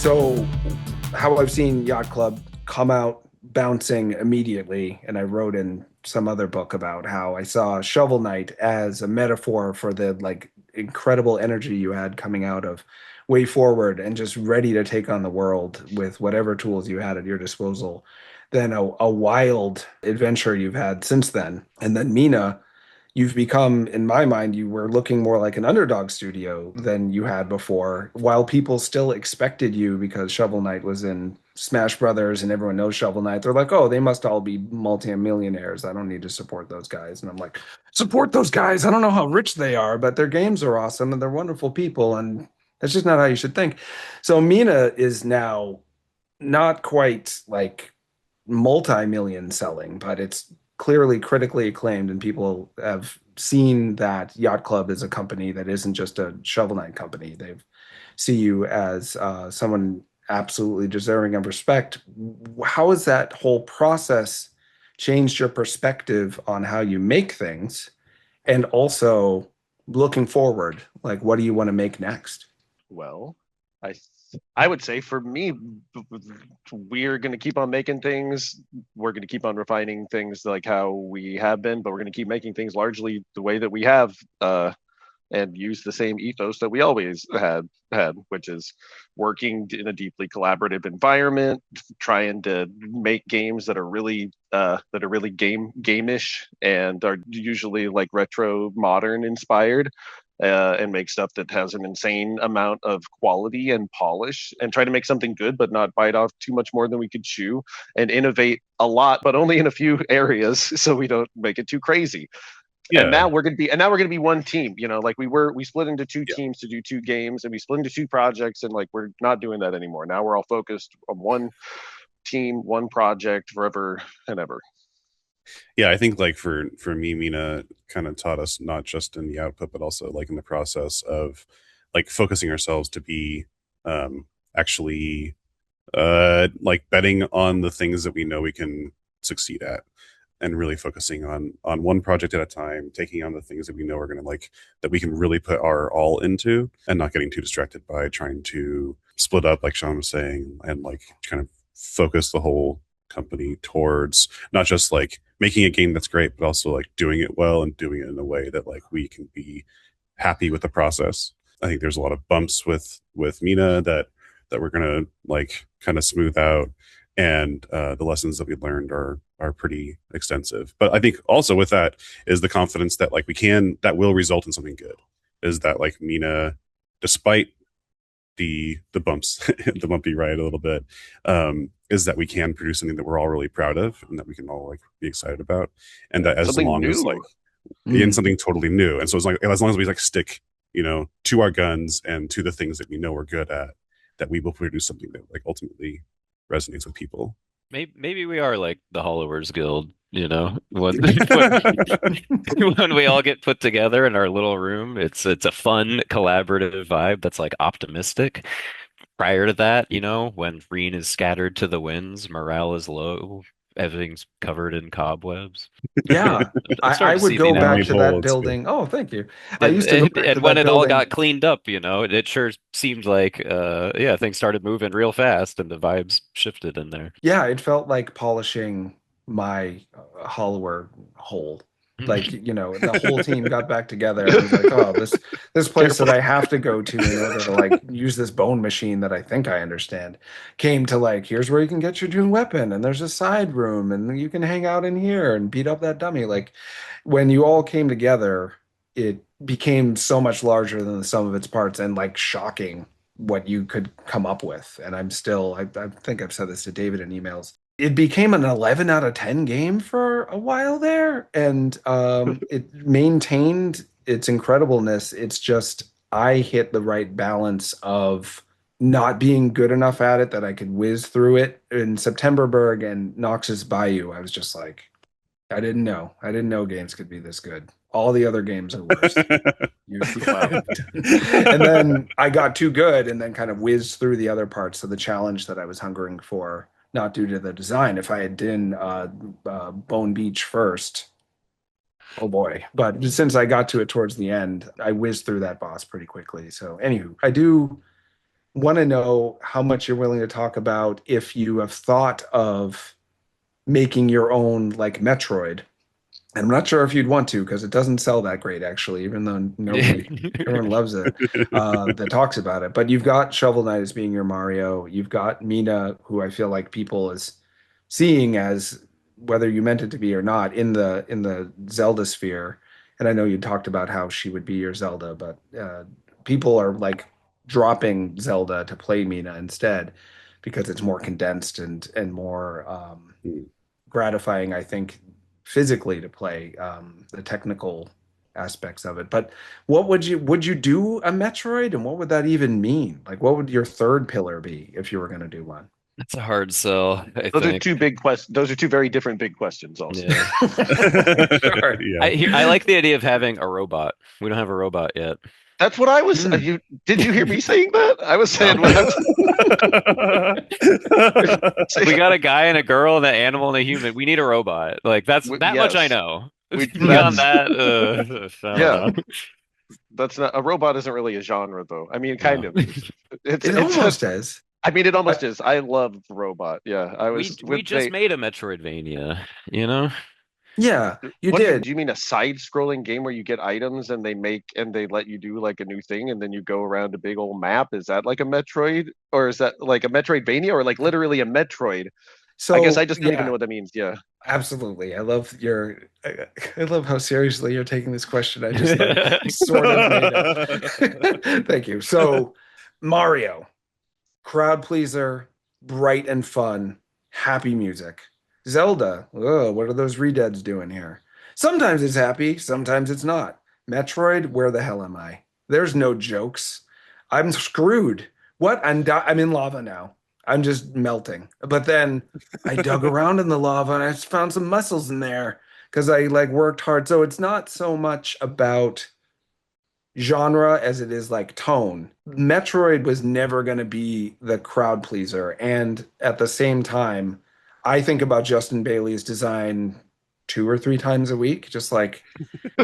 So, how I've seen Yacht Club come out bouncing immediately, and I wrote in some other book about how I saw Shovel Knight as a metaphor for the like incredible energy you had coming out of Way Forward and just ready to take on the world with whatever tools you had at your disposal. Then a wild adventure you've had since then. And then Mina, you've become, in my mind, you were looking more like an underdog studio than you had before, while people still expected you because Shovel Knight was in Smash Brothers and everyone knows Shovel Knight. They're like, oh, they must all be multi-millionaires. I don't need to support those guys. And I'm like, support those guys. I don't know how rich they are, but their games are awesome and they're wonderful people. And that's just not how you should think. So Mina is now not quite like multi-million selling, but it's clearly critically acclaimed, and people have seen that Yacht Club is a company that isn't just a Shovel Knight company. They see you as someone absolutely deserving of respect. How has that whole process changed your perspective on how you make things, and also looking forward? Like, what do you want to make next? Well, I I would say for me, we're going to keep on making things. We're going to keep on refining things like how we have been, but we're going to keep making things largely the way that we have, and use the same ethos that we always had, which is working in a deeply collaborative environment, trying to make games that are really gameish and are usually like retro modern inspired, and make stuff that has an insane amount of quality and polish, and try to make something good but not bite off too much more than we could chew, and innovate a lot but only in a few areas so we don't make it too crazy. And Yeah, now we're going to be one team, like we split into two yeah, teams to do two games, and we split into two projects, and like we're not doing that anymore. Now we're all focused on one team, one project forever and ever. yeah. I think like for me, Mina kind of taught us not just in the output, but also like in the process of like focusing ourselves to be um actually like betting on the things that we know we can succeed at, and really focusing on one project at a time, taking on the things that we know are going to like that we can really put our all into, and not getting too distracted by trying to split up like Sean was saying, and like kind of focus the whole company towards not just like making a game that's great, but also like doing it well and doing it in a way that like we can be happy with the process. I think there's a lot of bumps with Mina that we're gonna like kind of smooth out, and the lessons that we learned are pretty extensive. But I think also with that is the confidence that like we can that will result in something good. Is that like Mina, despite the bumps, the bumpy ride a little bit, is that we can produce something that we're all really proud of and that we can all like be excited about, and Yeah, that as something long as new. like in something totally new. And so it's like as long as we like stick, to our guns and to the things that we know we're good at, that we will produce something that like ultimately resonates with people. Maybe we are like the Hollowers Guild, when we all get put together in our little room, it's a fun collaborative vibe that's like optimistic. Prior to that, when Reen is scattered to the winds, morale is low, everything's covered in cobwebs. Yeah, I'm I starting to would see the go back Firmly to analogy. that pull. It's good. building. Oh, thank you. I And, used to go and back to and when that it all building. got cleaned up, it sure seemed like yeah, things started moving real fast and the vibes shifted in there. Yeah, it felt like polishing my hollower hole. Like, the whole team got back together and was like, oh, this place Careful. that I have to go to in order to like use this bone machine that I think I understand came to like, here's where you can get your new weapon, and there's a side room, and you can hang out in here and beat up that dummy. Like when you all came together, it became so much larger than the sum of its parts, and like shocking what you could come up with. And I think I've said this to David in emails. It became an 11 out of 10 game for a while there, and it maintained its incredibleness. It's just I hit the right balance of not being good enough at it that I could whiz through it. In Septemberberg and Noxus Bayou, I was just like, I didn't know. I didn't know games could be this good. All the other games are worse. Wow. And then I got too good and then kind of whizzed through the other parts of the challenge that I was hungering for, not due to the design. If I had done Bone Beach first, oh boy. But since I got to it towards the end, I whizzed through that boss pretty quickly. So, anywho, I do want to know how much you're willing to talk about if you have thought of making your own like Metroid. And I'm not sure if you'd want to because it doesn't sell that great actually, even though everyone loves it that talks about it. But you've got Shovel Knight as being your Mario. You've got Mina, who I feel like people is seeing as whether you meant it to be or not in the Zelda sphere. And I know you talked about how she would be your Zelda, but people are like dropping Zelda to play Mina instead because it's more condensed and more gratifying, I think, physically to play the technical aspects of it. But what would you do a Metroid, and what would that even mean? Like, what would your third pillar be if you were going to do one? That's a hard sell, I Those are think. two big questions. Those are two very different big questions. Also, Yeah. Sure. Yeah. I like the idea of having a robot. We don't have a robot yet. that's what I was. Hmm. Did you hear me saying that? I was saying when I was We got a guy and a girl and an animal and a human. We need a robot. Like that much I yes, know. we Beyond that's that, I don't yeah. know. That's not a robot. Isn't really a genre though. I mean, kind No. of. It's It it's. almost is. I mean, it I, almost is. I love robot. Yeah, I was We with just they. made a Metroidvania, you know? yeah, you What did. do you mean a side-scrolling game where you get items and they let you do like a new thing and then you go around a big old map? Is that like a Metroid or is that like a Metroidvania or like literally a Metroid? I guess I So just don't even know yeah, what that means. Yeah. absolutely. I love how seriously you're taking this question. I just like sort of made it. Thank you. So Mario, crowd pleaser, bright and fun, happy music. Zelda, oh, what are those redeads doing here? Sometimes it's happy, sometimes it's not. Metroid, where the hell am I? There's no jokes. I'm screwed. What? I'm in lava now. I'm just melting. But then I dug around in the lava and I found some mussels in there because I like worked hard. So it's not so much about genre as it is like tone. Metroid was never going to be the crowd pleaser. And at the same time, I think about Justin Bailey's design 2 or 3 times a week, just like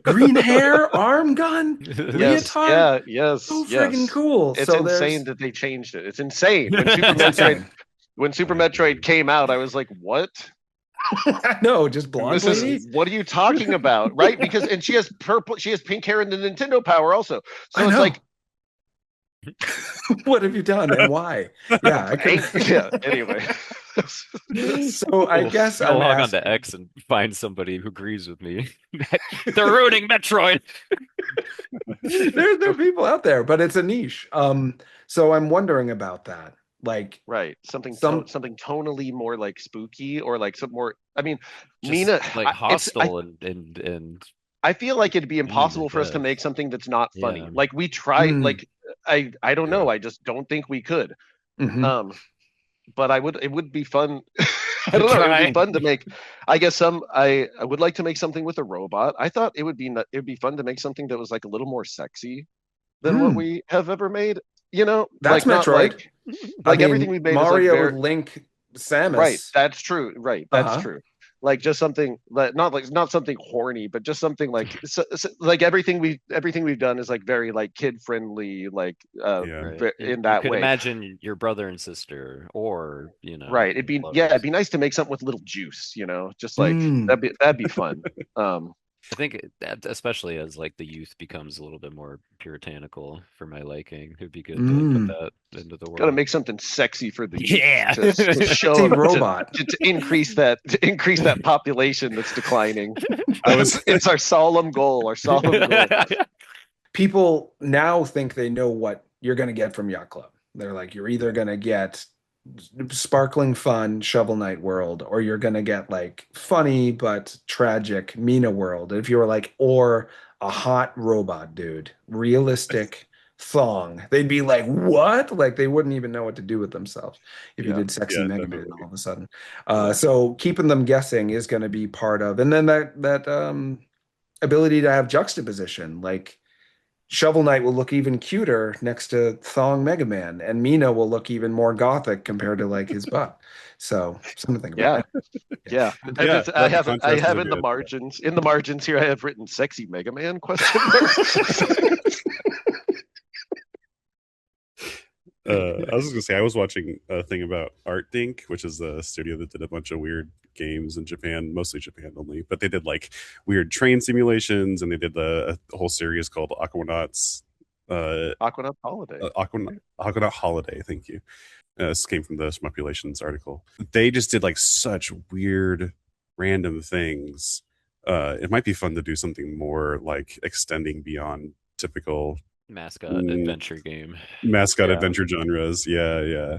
green hair, arm gun, Yes. leotard. Yeah. Yes. So friggin' Yes. cool. It's So insane there's that they changed it. It's insane. When it's insane. Super Metroid came out, I was like, what? No, just blonde This is lady. what are you talking about? Right? Because and she has pink hair in the Nintendo Power also. I So it's know. like What have you done and why? Yeah, I could. yeah, anyway. So I guess I'll I'm log on to asking. X and find somebody who agrees with me. They're ruining Metroid. There are people out there, but it's a niche. So I'm wondering about that. Like Right. some, Something tonally more like spooky or like some more I mean, Just Mina like it's hostile and I feel like it'd be mean, I impossible for us to guess. make something that's not funny. Yeah. Like we try mm, like I don't Yeah. know. I just don't think we could. mhm. Um but it would be fun. I To don't know. It would be try. fun to make. I guess I would like to make something with a robot. I thought it would be fun to make something that was like a little more sexy than what Mm. we have ever made. That's Like not Metroid. I like everything mean, we made is like Mario, very Link, right. Samus. That's true. Right. That's Uh-huh. true. Like just something not something horny, but just something like like everything we've done is like very like kid friendly, like Yeah. Right. in You that could way. imagine your brother and sister, or Right. It'd lovers. be nice to make something with little juice, just like Mm. that'd be fun. Um, I think that, especially as like the youth becomes a little bit more puritanical for my liking, it'd be good to put Mm. that into the gotta world. make something sexy for the youth Yeah. to See, show them robot. to increase that population that's declining. I was It's our solemn goal, our solemn goal. People now think they know what you're going to get from Yacht Club. They're like, you're either going to get sparkling fun Shovel Knight world, or you're going to get like funny but tragic Mina world. If you were like, or a hot robot dude, realistic thong, they'd be like, what? Like they wouldn't even know what to do with themselves if you Yeah. did sexy Yeah, Mega Man definitely. all of a sudden. Yeah. So keeping them guessing is going to be part of, and then that ability to have juxtaposition, like Shovel Knight will look even cuter next to Thong Mega Man, and Mina will look even more gothic compared to like his butt. So something to think Yeah. about. Yeah. Yeah. Yeah, the I contrast have is in the good. margins here I have written sexy Mega Man question mark. I was just gonna say I was watching a thing about Art Dink, which is a studio that did a bunch of weird games in Japan, mostly Japan only, but they did like weird train simulations, and they did a whole series called Aquanauts, Aquanaut Holiday. Aquanaut Holiday. Thank you. This came from the Smupulations article. They just did like such weird, random things. It might be fun to do something more like extending beyond typical Mascot adventure game. mascot Yeah. adventure genres. Yeah, yeah.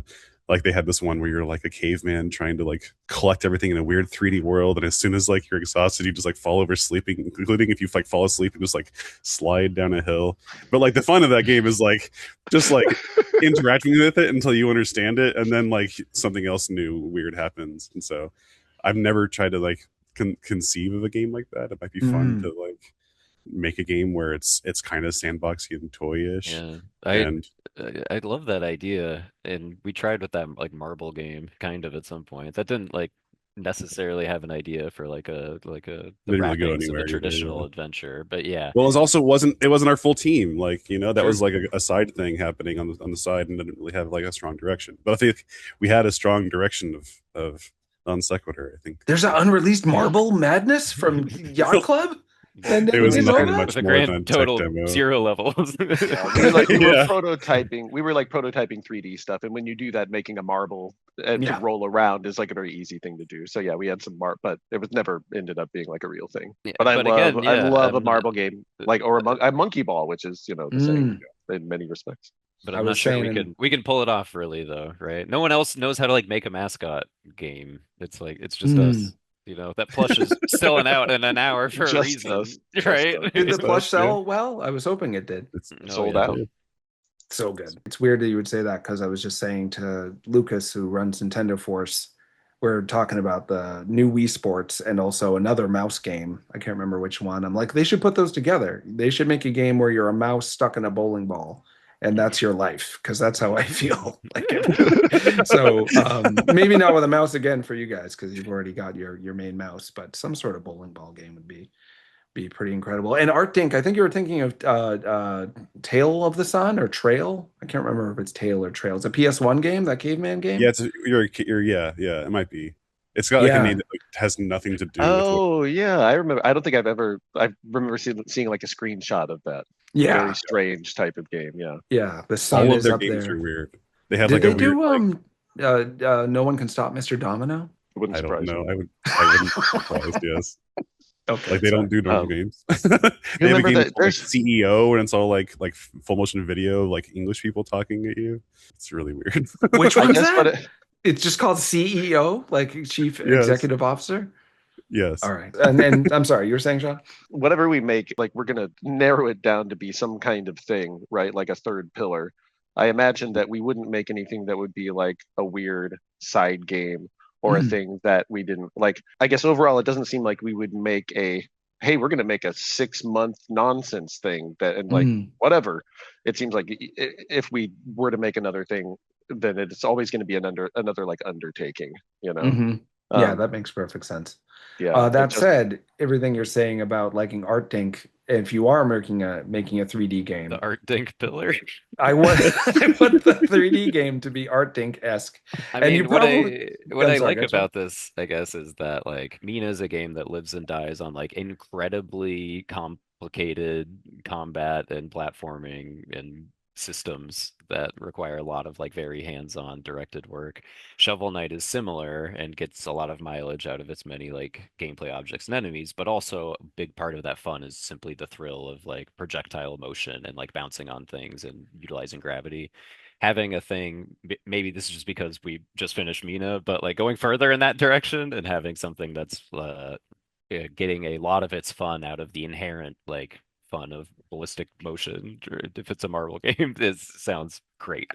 Like they had this one where you're like a caveman trying to like collect everything in a weird 3D world, and as soon as like you're exhausted, you just like fall over sleeping, including if you like fall asleep and just like slide down a hill. But like the fun of that game is like just like interacting with it until you understand it, and then like something else new weird happens. And so I've never tried to like conceive of a game like that. It might be fun to like make a game where it's kind of sandboxy and toyish. Yeah, And I love that idea, and we tried with that like marble game kind of at some point. That didn't like necessarily have an idea for the didn't really go wrappings of anywhere a either. traditional Yeah. adventure. But yeah, Well, it wasn't our full team. Like, you know, that was sure. like a side thing happening on the side, and didn't really have like a strong direction. But I think we had a strong direction of non sequitur. I think There's an unreleased Marble Madness from Yacht Club. And it we was didn't know nothing that? much With a more than grand a tech total demo. 0 levels. Yeah, we were Yeah. prototyping. We were like prototyping 3D stuff, and when you do that, making a marble to Yeah. roll around is like a very easy thing to do. So yeah, we had some but it was never ended up being like a real thing. Yeah, But I but love again, I yeah, love a I'm marble game like or a monkey ball, which is the same in many respects. but I I'm not was sure saying, we can pull it off really though, right? No one else knows how to like make a mascot game. It's just us. You know, that plush is selling out in an hour for a Just reason, us. Just right? us. did the Just plush us, yeah. sell well? I was hoping it did. It's Oh, Sold yeah. out. So good. It's weird that you would say that because I was just saying to Lucas, who runs Nintendo Force, we're talking about the new Wii Sports and also another mouse game. I can't remember which one. I'm like, they should put those together. They should make a game where you're a mouse stuck in a bowling ball, and that's your life, because that's how I feel. Like it. So maybe not with a mouse again for you guys, because you've already got your main mouse, but some sort of bowling ball game would be pretty incredible. And Art Dink, I think you were thinking of Tale of the Sun or Trail. I can't remember if it's Tale or Trail. It's a PS1 game, that caveman game. yeah, you're yeah, it might be. It's got like a Yeah. name that like, has nothing to do with what Oh yeah, I remember. I don't think I remember seeing like a screenshot of that. Yeah. Very strange type of game. Yeah. Yeah. The sun all of is their up games there. are weird. They had Did like they a weird do No One Can Stop Mr. Domino? It wouldn't I don't surprise know. me. I wouldn't be surprised, yes. Okay. Like they don't do normal Um, games. They have a remember game that called like there's- CEO, and it's all like full motion video, like English people talking at you. It's really weird. Which I one's guess, that? but It's just called CEO, like Chief Yes. Executive Officer? Yes. All right. And I'm sorry, you were saying, Sean? whatever we make, like we're gonna narrow it down to be some kind of thing, right? Like a third pillar. I imagine that we wouldn't make anything that would be like a weird side game or a thing that we didn't like. I guess overall, it doesn't seem like we would make hey, we're gonna make a 6-month nonsense thing that and like whatever. It seems like if we were to make another thing, then it's always going to be another like undertaking, you know. Yeah, that makes perfect sense. Yeah. That said, everything you're saying about liking Art Dink, if you are making a 3D game, The Art Dink pillar. I want the 3D game to be Art Dink-esque. I And mean, you probably what I'm I sorry, like go ahead. about this, I guess, is that like Mina is a game that lives and dies on like incredibly complicated combat and platforming and systems that require a lot of like very hands-on directed work. Shovel Knight is similar and gets a lot of mileage out of its many like gameplay objects and enemies, but also a big part of that fun is simply the thrill of like projectile motion and like bouncing on things and utilizing gravity. Having a thing, maybe this is just because we just finished Mina, but like going further in that direction and having something that's getting a lot of its fun out of the inherent like fun of ballistic motion. If it's a Marvel game, this sounds great.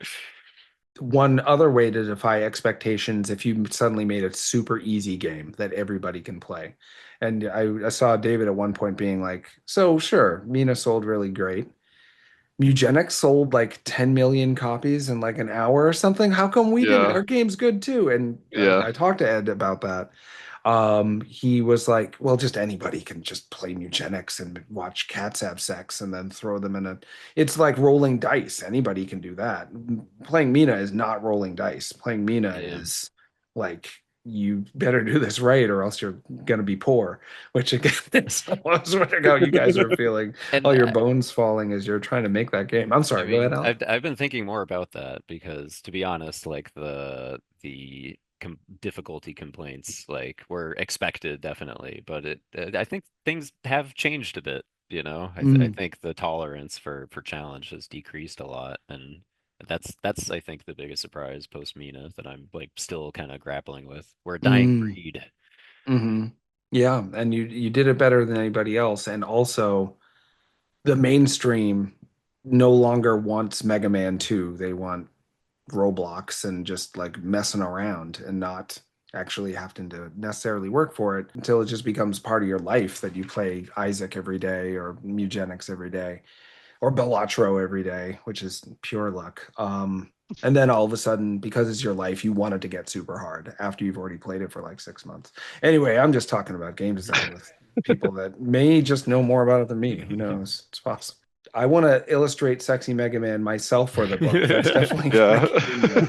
One other way to defy expectations, if you suddenly made a super easy game that everybody can play. And I saw David at one point being like, so sure, Mina sold really great. Mugenics sold like 10 million copies in like an hour or something. How come we didn't? Yeah. Our game's good too. And Yeah. I talked to Ed about that. he was like, well, just anybody can just play eugenics and watch cats have sex and then throw them in a. It's like rolling dice. Anybody can do that. Playing Mina is not rolling dice. Playing Mina Yeah. is like, you better do this right or else you're gonna be poor. Which again, I was wondering how you guys are feeling. And All your bones falling as you're trying to make that game. I'm I sorry. Go ahead, mean, Al. I've been thinking more about that because, to be honest, like the difficulty complaints like were expected definitely, but I think things have changed a bit. You know, I Mm, think the tolerance for challenge has decreased a lot, and that's I think the biggest surprise post Mina that I'm like still kind of grappling with. We're a dying mm, breed. hmm. Yeah, and you did it better than anybody else, and also the mainstream no longer wants Mega Man 2. They want Roblox and just like messing around and not actually having to necessarily work for it until it just becomes part of your life that you play Isaac every day or Eugenics every day or Bellatro every day, which is pure luck. And then all of a sudden, because it's your life, you want it to get super hard after you've already played it for like 6 months. Anyway, I'm just talking about game design with people that may just know more about it than me. Who knows? It's possible. I want to illustrate Sexy Mega Man myself for the book. That's definitely going Yeah. to continue.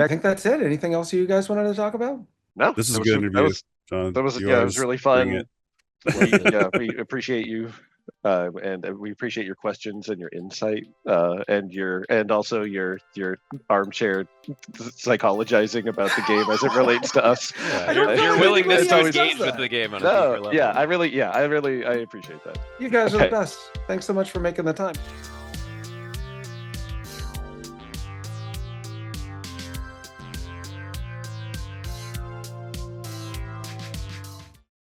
I think that's it. Anything else you guys wanted to talk about? No, This is that a was good interview, John. that was You yeah, it was always really bring fun. it. Loved it. We appreciate you, and we appreciate your questions and your insight, and also your armchair psychologizing about the game as it relates to us. Yeah, I don't your feel like willingness anybody to else does engage with that. the game on a No, deeper level. yeah, I appreciate that. You guys are the Okay. best. Thanks so much for making the time.